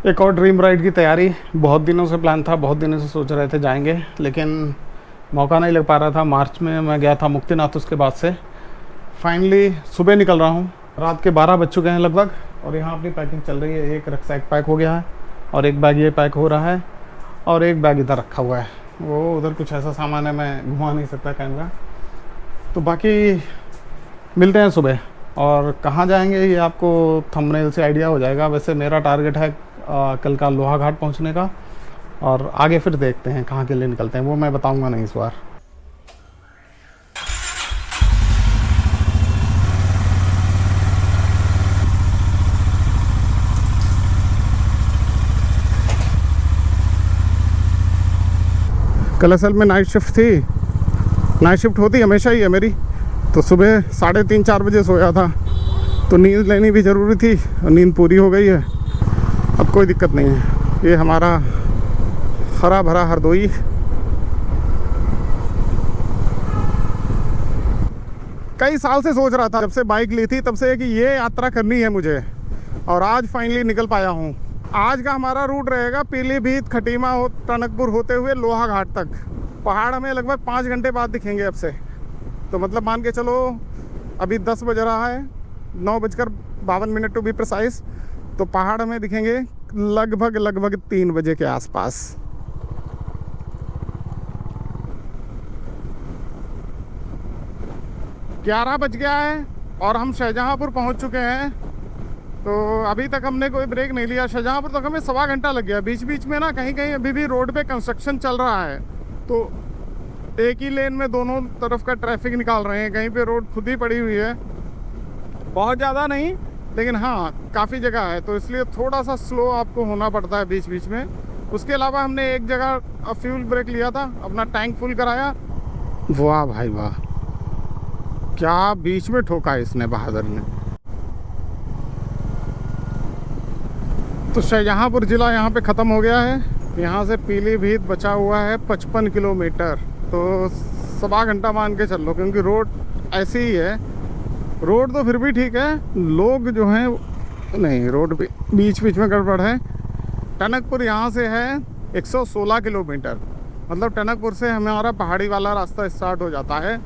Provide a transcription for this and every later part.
एक और dream ride की तैयारी। बहुत दिनों से प्लान था, बहुत दिनों से सोच रहे थे जाएंगे, लेकिन मौका नहीं लग पा रहा था। मार्च में मैं गया था मुक्तिनाथ, उसके बाद से फाइनली सुबह निकल रहा हूँ। रात के 12 बज चुके हैं लगभग, और यहाँ अपनी पैकिंग चल रही है। एक रक्सैक पैक हो गया है, और एक बैग ये पैक हो रहा है, और एक बैग इधर रखा हुआ है। वो उधर कुछ ऐसा सामान है, मैं घुमा नहीं सकता कैमरा। तो बाकी मिलते हैं सुबह। और कहाँ जाएंगे ये आपको थंबनेल से आइडिया हो जाएगा। वैसे मेरा टारगेट है कल का लोहा घाट पहुँचने का, और आगे फिर देखते हैं कहाँ के लिए निकलते हैं, वो मैं बताऊंगा नहीं इस बार। कल असल में नाइट शिफ्ट थी। नाइट शिफ्ट होती हमेशा ही है मेरी, तो सुबह 3:30-4 बजे सोया था, तो नींद लेनी भी ज़रूरी थी, और नींद पूरी हो गई है। अब कोई दिक्कत नहीं है। ये हमारा हरा भरा हरदोई। कई साल से सोच रहा था, जब से बाइक ली थी तब से, कि ये यात्रा करनी है मुझे, और आज फाइनली निकल पाया हूँ। आज का हमारा रूट रहेगा पीलीभीत, खटीमा, टनकपुर होते हुए लोहा घाट तक। पहाड़ हमें लगभग 5 घंटे बाद दिखेंगे अब से, तो मतलब मान के चलो अभी 10 बज रहा है, 9:52 टू बी प्रिसाइज। तो पहाड़ हमें दिखेंगे लगभग 3 बजे के आसपास। ग्यारह बज गया है और हम शाहजहाँपुर पहुंच चुके हैं। तो अभी तक हमने कोई ब्रेक नहीं लिया। शाहजहाँपुर तक हमें 1.25 घंटा लग गया। बीच बीच में ना कहीं कहीं अभी भी रोड पे कंस्ट्रक्शन चल रहा है, तो एक ही लेन में दोनों तरफ का ट्रैफिक निकाल रहे हैं। कहीं पे रोड खुद ही पड़ी हुई है, बहुत ज़्यादा नहीं, लेकिन हाँ काफ़ी जगह है, तो इसलिए थोड़ा सा स्लो आपको होना पड़ता है बीच बीच में। उसके अलावा हमने एक जगह फ्यूल ब्रेक लिया था, अपना टैंक फुल कराया। वाह भाई वाह, क्या बीच में ठोका इसने, बहादुर ने। तो शाहजहाँपुर ज़िला यहाँ पे ख़त्म हो गया है। यहाँ से पीलीभीत बचा हुआ है 55 किलोमीटर। तो 1.25 घंटा मान के चल लो, क्योंकि रोड ऐसी ही है। रोड तो फिर भी ठीक है, लोग जो हैं नहीं, रोड पे बीच बीच में गड़बड़ है। टनकपुर यहाँ से है 116 किलोमीटर, मतलब टनकपुर से हमारा पहाड़ी वाला रास्ता स्टार्ट हो जाता है।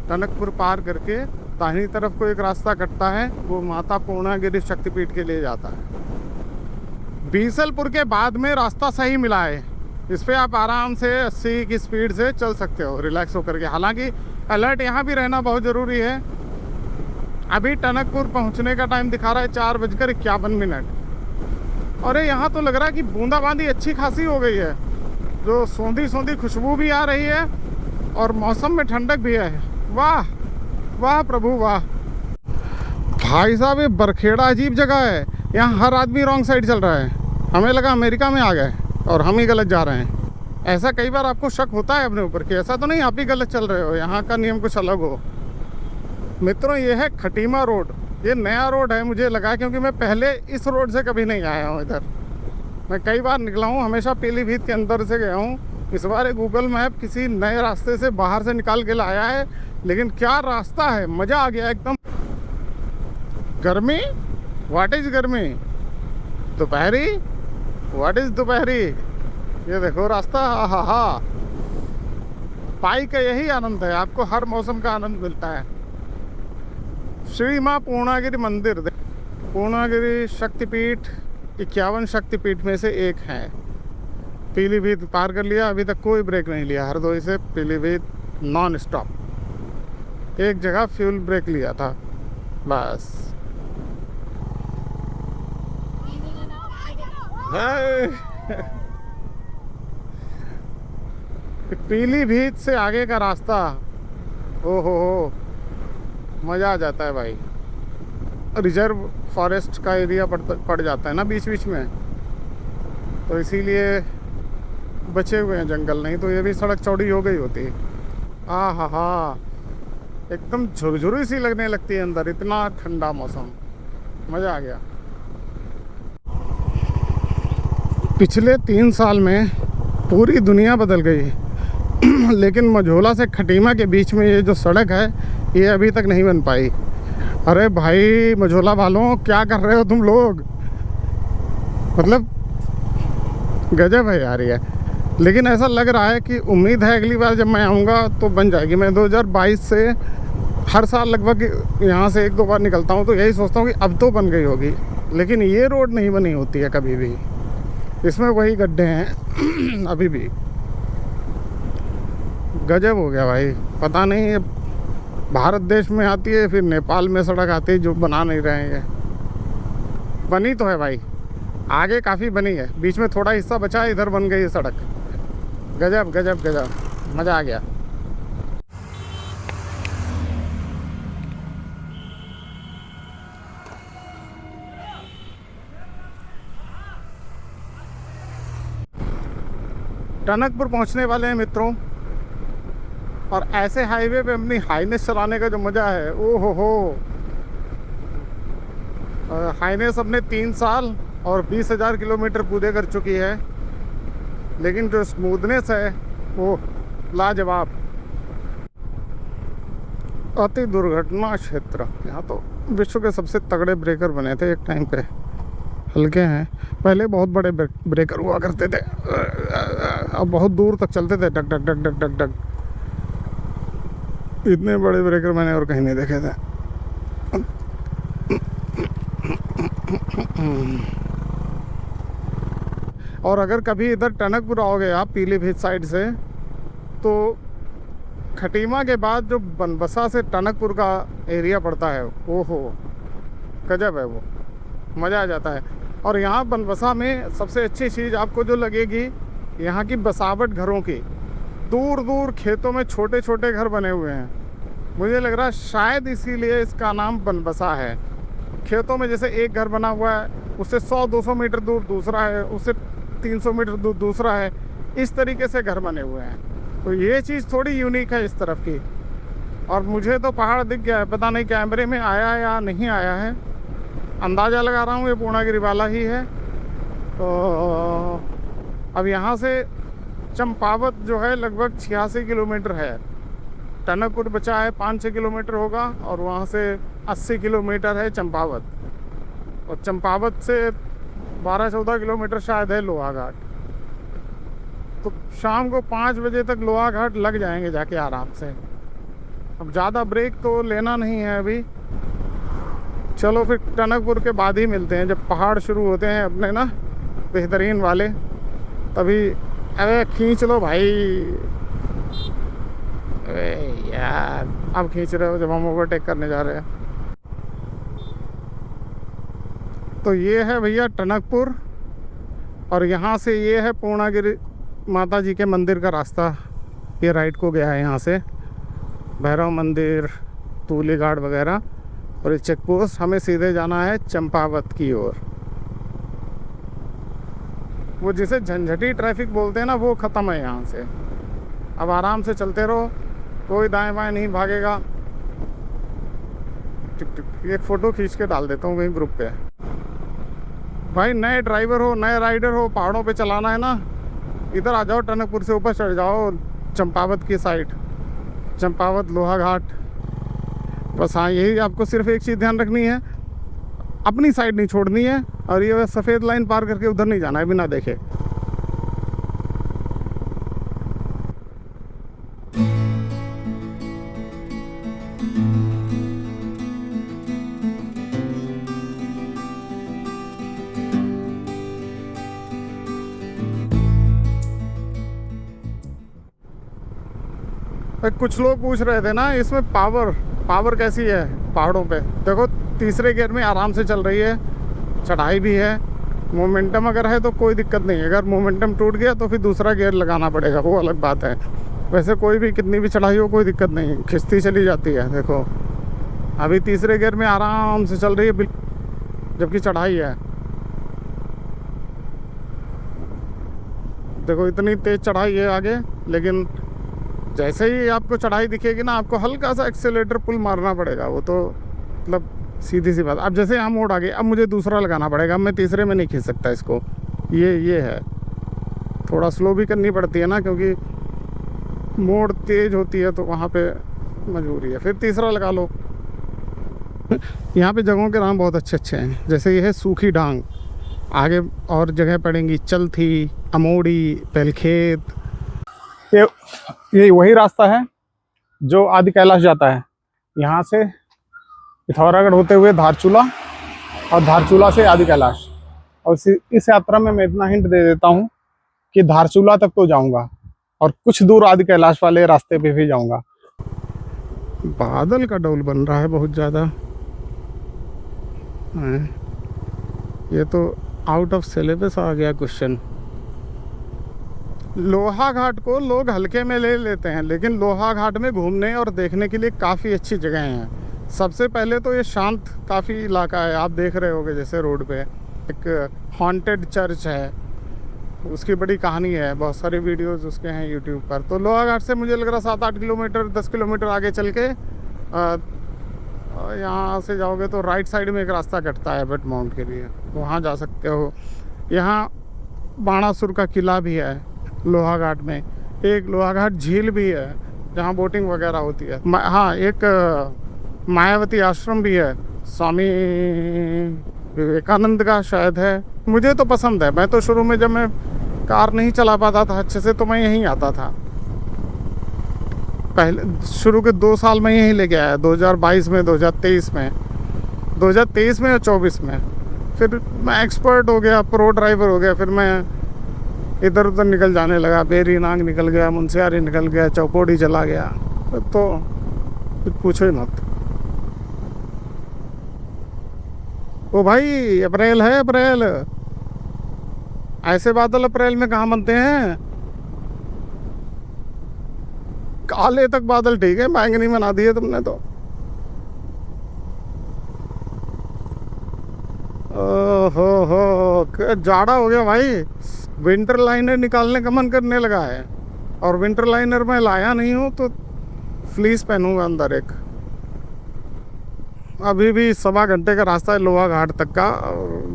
टनकपुर पार करके दाहिनी तरफ को एक रास्ता कटता है, वो माता पूर्णागिरि शक्तिपीठ के लिए जाता है। बीसलपुर के बाद में रास्ता सही मिला है, इस पर आप आराम से 80 की स्पीड से चल सकते हो रिलैक्स होकर के। हालांकि अलर्ट यहाँ भी रहना बहुत ज़रूरी है। अभी टनकपुर पहुँचने का टाइम दिखा रहा है 4:51। अरे यहाँ तो लग रहा है कि बूंदाबांदी अच्छी खासी हो गई है, जो सौंधी सौंधी खुशबू भी आ रही है, और मौसम में ठंडक भी है। वाह वाह प्रभु वाह। भाई साहब, ये बरखेड़ा अजीब जगह है। यहाँ हर आदमी रॉन्ग साइड चल रहा है। हमें लगा अमेरिका में आ गए और हम ही गलत जा रहे हैं। ऐसा कई बार आपको शक होता है अपने ऊपर कि ऐसा तो नहीं आप ही गलत चल रहे हो, यहाँ का नियम कुछ अलग हो। मित्रों, ये है खटीमा रोड। ये नया रोड है मुझे लगा, क्योंकि मैं पहले इस रोड से कभी नहीं आया हूँ इधर। मैं कई बार निकला हूँ, हमेशा पीलीभीत के अंदर से गया हूँ। इस बार गूगल मैप किसी नए रास्ते से बाहर से निकाल के लाया है, लेकिन क्या रास्ता है, मज़ा आ गया एकदम। गर्मी, व्हाट इज़ गर्मी, दोपहरी, व्हाट इज़ दोपहरी। ये देखो रास्ता, हा हा। बाइक का यही आनंद है, आपको हर मौसम का आनंद मिलता है। श्री माँ पूर्णागिरि मंदिर, पूर्णागिरि शक्तिपीठ 51 शक्तिपीठ में से एक है। पीलीभीत पार कर लिया, अभी तक कोई ब्रेक नहीं लिया। हरदोई से पीलीभीत नॉन स्टॉप, एक जगह फ्यूल ब्रेक लिया था बस। पीलीभीत से आगे का रास्ता, ओहो हो, मज़ा आ जाता है भाई। रिजर्व फॉरेस्ट का एरिया पड़ जाता है ना बीच बीच में, तो इसीलिए बचे हुए हैं जंगल, नहीं तो ये भी सड़क चौड़ी हो गई होती। आ हा हा, एकदम झुरझुरी सी लगने लगती है अंदर, इतना ठंडा मौसम, मज़ा आ गया। पिछले 3 साल में पूरी दुनिया बदल गई लेकिन मझोला से खटीमा के बीच में ये जो सड़क है, ये अभी तक नहीं बन पाई। अरे भाई मझोला वालों, क्या कर रहे हो तुम लोग? मतलब गजब है यार ये। लेकिन ऐसा लग रहा है कि उम्मीद है अगली बार जब मैं आऊँगा तो बन जाएगी। मैं 2022 से हर साल लगभग यहाँ से 1-2 बार निकलता हूँ, तो यही सोचता हूँ कि अब तो बन गई होगी। लेकिन ये रोड नहीं बनी होती है कभी भी, इसमें वही गड्ढे हैं अभी भी। गजब हो गया भाई। पता नहीं ये भारत देश में आती है फिर नेपाल में सड़क आती है जो बना नहीं रहे हैं। बनी तो है भाई, आगे काफ़ी बनी है, बीच में थोड़ा हिस्सा बचा है, इधर बन गई है सड़क। गजब गजब गजब, मज़ा आ गया। टनकपुर पहुंचने वाले हैं मित्रों, और ऐसे हाईवे पे अपनी हाईनेस चलाने का जो मज़ा है, ओ हो। हाईनेस अपने 3 साल और 20,000 किलोमीटर पूरे कर चुकी है, लेकिन जो स्मूथनेस है वो लाजवाब। अति दुर्घटना क्षेत्र, यहाँ तो विश्व के सबसे तगड़े ब्रेकर बने थे एक टाइम पे। हल्के हैं, पहले बहुत बड़े ब्रेकर हुआ करते थे, अब बहुत दूर तक चलते थे, duck duck duck duck duck duck. इतने बड़े ब्रेकर मैंने और कहीं नहीं देखे थे। और अगर कभी इधर टनकपुर आओगे आप पीलीभीत साइड से, तो खटीमा के बाद जो बनबसा से टनकपुर का एरिया पड़ता है, ओहो गजब है वो, मज़ा आ जाता है। और यहाँ बनबसा में सबसे अच्छी चीज़ आपको जो लगेगी, यहाँ की बसावट घरों की। दूर दूर खेतों में छोटे छोटे घर बने हुए हैं। मुझे लग रहा है शायद इसीलिए इसका नाम बनबसा है। खेतों में जैसे एक घर बना हुआ है, उससे 100-200 मीटर दूर दूसरा है, उससे 300 मीटर दूर दूसरा है, इस तरीके से घर बने हुए हैं। तो ये चीज़ थोड़ी यूनिक है इस तरफ की। और मुझे तो पहाड़ दिख गया है, पता नहीं कैमरे में आया या नहीं आया है, अंदाज़ा लगा रहा हूँ ये पूर्णागिरि वाला ही है। तो अब यहाँ से चंपावत जो है लगभग 86 किलोमीटर है। टनकपुर बचा है 5-6 किलोमीटर होगा, और वहाँ से 80 किलोमीटर है चंपावत। और चंपावत से 12-14 किलोमीटर शायद है लोहाघाट। तो शाम को 5 बजे तक लोहाघाट लग जाएंगे जाके आराम से। अब ज़्यादा ब्रेक तो लेना नहीं है अभी। चलो फिर टनकपुर के बाद ही मिलते हैं, जब पहाड़ शुरू होते हैं अपने ना बेहतरीन वाले, तभी। अरे खींच लो भाई, अरे यार अब खींच रहे हो जब हम ओवरटेक करने जा रहे हैं। तो ये है भैया टनकपुर, और यहाँ से ये है पूर्णागिरि माता जी के मंदिर का रास्ता। ये राइट को गया है यहाँ से, भैरव मंदिर, तूली घाट वगैरह। और ये चेक पोस्ट, हमें सीधे जाना है चंपावत की ओर। वो जिसे झंझटी ट्रैफिक बोलते हैं ना, वो ख़त्म है यहाँ से। अब आराम से चलते रहो, कोई दाएं बाएं नहीं भागेगा। टिक टिक, एक फ़ोटो खींच के डाल देता हूँ वहीं ग्रुप पे। भाई नए ड्राइवर हो, नए राइडर हो, पहाड़ों पे चलाना है ना, इधर आ जाओ, टनकपुर से ऊपर चढ़ जाओ चंपावत की साइड, चंपावत लोहाघाट। बस हाँ, यही आपको सिर्फ एक चीज़ ध्यान रखनी है, अपनी साइड नहीं छोड़नी है, और ये सफ़ेद लाइन पार करके उधर नहीं जाना है बिना देखे। कुछ लोग पूछ रहे थे ना इसमें पावर कैसी है पहाड़ों पे। देखो तीसरे गियर में आराम से चल रही है, चढ़ाई भी है, मोमेंटम अगर है तो कोई दिक्कत नहीं है। अगर मोमेंटम टूट गया तो फिर दूसरा गियर लगाना पड़ेगा, वो अलग बात है। वैसे कोई भी कितनी भी चढ़ाई हो कोई दिक्कत नहीं, खिंचती चली जाती है। देखो अभी तीसरे गियर में आराम से चल रही है, जबकि चढ़ाई है। देखो इतनी तेज़ चढ़ाई है आगे, लेकिन जैसे ही आपको चढ़ाई दिखेगी ना, आपको हल्का सा एक्सेलेरेटर पुल मारना पड़ेगा। वो तो मतलब सीधी सी बात। अब जैसे यहाँ मोड़ आ गए, अब मुझे दूसरा लगाना पड़ेगा, अब मैं तीसरे में नहीं खींच सकता इसको। ये है, थोड़ा स्लो भी करनी पड़ती है ना, क्योंकि मोड़ तेज़ होती है तो वहाँ पे मजबूरी है। फिर तीसरा लगा लो। यहाँ पे जगहों के नाम बहुत अच्छे अच्छे हैं, जैसे ये है सूखी डांग। आगे और जगह पड़ेंगी, चलथी, अमोड़ी, पेलखेत। ये वही रास्ता है जो आदि कैलाश जाता है। यहाँ से पिथौरागढ़ होते हुए धारचूला, और धारचूला से आदि कैलाश। और इस यात्रा में मैं इतना हिंट दे देता हूँ कि धारचूला तक तो जाऊँगा और कुछ दूर आदि कैलाश वाले रास्ते पे भी जाऊँगा। बादल का डोल बन रहा है बहुत ज़्यादा। ये तो आउट ऑफ सिलेबस आ गया क्वेश्चन। लोहा घाट को लोग हल्के में ले लेते हैं, लेकिन लोहा घाट में घूमने और देखने के लिए काफ़ी अच्छी जगह हैं। सबसे पहले तो ये शांत काफ़ी इलाका है, आप देख रहे होगे जैसे रोड पे एक हॉन्टेड चर्च है, उसकी बड़ी कहानी है, बहुत सारे वीडियोस उसके हैं यूट्यूब पर। तो लोहा घाट से मुझे लग रहा 7-8 किलोमीटर 10 किलोमीटर आगे चल के यहाँ से जाओगे तो राइट साइड में एक रास्ता कटता है बट माउंट के लिए, वहाँ जा सकते हो। यहाँ बाणासुर का किला भी है लोहा घाट में। एक लोहा घाट झील भी है जहाँ बोटिंग वगैरह होती है। हाँ, एक मायावती आश्रम भी है, स्वामी विवेकानंद का शायद है। मुझे तो पसंद है। मैं तो शुरू में जब मैं कार नहीं चला पाता था अच्छे से तो मैं यहीं आता था। पहले शुरू के 2 साल में यहीं लेके आया, 2022 में, 2023 में, 2023 में और 24 में। फिर मैं एक्सपर्ट हो गया, प्रो ड्राइवर हो गया। फिर मैं इधर उधर निकल जाने लगा, बेरी नांग निकल गया, मुंशियारी निकल गया, चौपोड़ी चला गया। तो कुछ पूछो ही मत। ओ भाई, अप्रैल है, अप्रैल। ऐसे बादल अप्रैल में कहाँ बनते हैं? काले तक बादल ठीक है, बैंगनी बना दिए तुमने तो। ओहो, जाड़ा हो गया भाई। विंटर लाइनर निकालने का मन करने लगा है, और विंटर लाइनर मैं लाया नहीं हूँ तो फ्लीस पहनूंगा अंदर एक। अभी भी 1.25 घंटे का रास्ता है लोहा घाट तक का।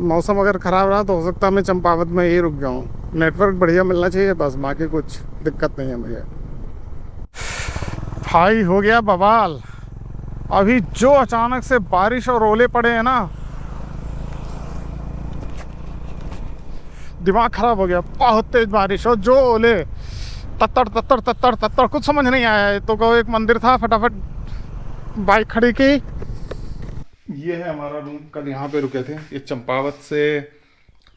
मौसम अगर ख़राब रहा तो हो सकता है मैं चंपावत में ही रुक जाऊँ। नेटवर्क बढ़िया मिलना चाहिए बस, बाकी कुछ दिक्कत नहीं है मुझे। भाई हो गया बवाल। अभी जो अचानक से बारिश और ओले पड़े हैं ना, दिमाग ख़राब हो गया। बहुत तेज़ बारिश और जो ओले, तत्तड़ तत्तड़ तत्तड़ तत्तड़, कुछ समझ नहीं आया। तो कहो एक मंदिर था, फटाफट बाइक खड़ी की। ये है हमारा रूम। कल यहाँ पे रुके थे। ये चंपावत से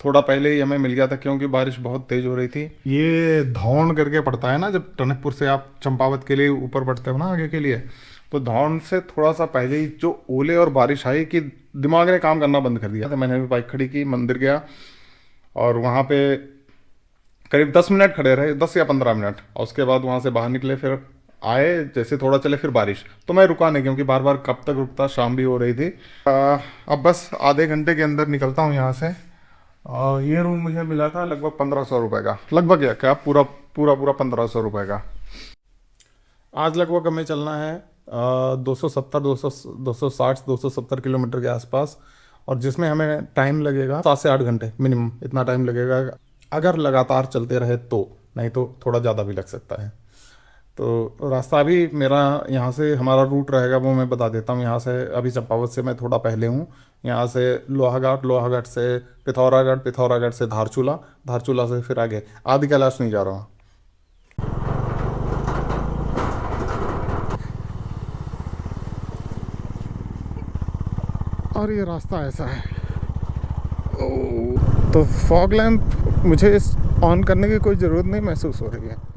थोड़ा पहले ही हमें मिल गया था क्योंकि बारिश बहुत तेज़ हो रही थी। ये धौन करके पड़ता है ना, जब टनकपुर से आप चंपावत के लिए ऊपर बढ़ते हो ना आगे के लिए, तो धौन से थोड़ा सा पहले ही जो ओले और बारिश आई कि दिमाग ने काम करना बंद कर दिया। तो मैंने भी बाइक खड़ी की, मंदिर गया और वहाँ पे करीब 10 मिनट खड़े रहे, 10 या 15 मिनट। और उसके बाद वहाँ से बाहर निकले, फिर आए, जैसे थोड़ा चले फिर बारिश। तो मैं रुका नहीं क्योंकि बार बार कब तक रुकता, शाम भी हो रही थी। अब बस आधे घंटे के अंदर निकलता हूँ यहाँ से। ये रूम मुझे मिला था लगभग 1500 रुपये का, लगभग क्या पूरा 1500 रुपये का। आज लगभग हमें चलना है 260 किलोमीटर के आसपास, और जिसमें हमें टाइम लगेगा 7 से 8 घंटे मिनिमम, इतना टाइम लगेगा अगर लगातार चलते रहे तो, नहीं तो थोड़ा ज़्यादा भी लग सकता है। तो रास्ता अभी मेरा यहाँ से हमारा रूट रहेगा वो मैं बता देता हूँ। यहाँ से अभी चंपावत से मैं थोड़ा पहले हूँ। यहाँ से लोहाघाट, लोहाघाट से पिथौरागढ़, पिथौरागढ़ से धारचूला, धारचूला से फिर आगे आदि कैलाश नहीं जा रहा हूँ। और ये रास्ता ऐसा है। तो फॉग लैंप मुझे ऑन करने की कोई ज़रूरत नहीं महसूस हो रही है।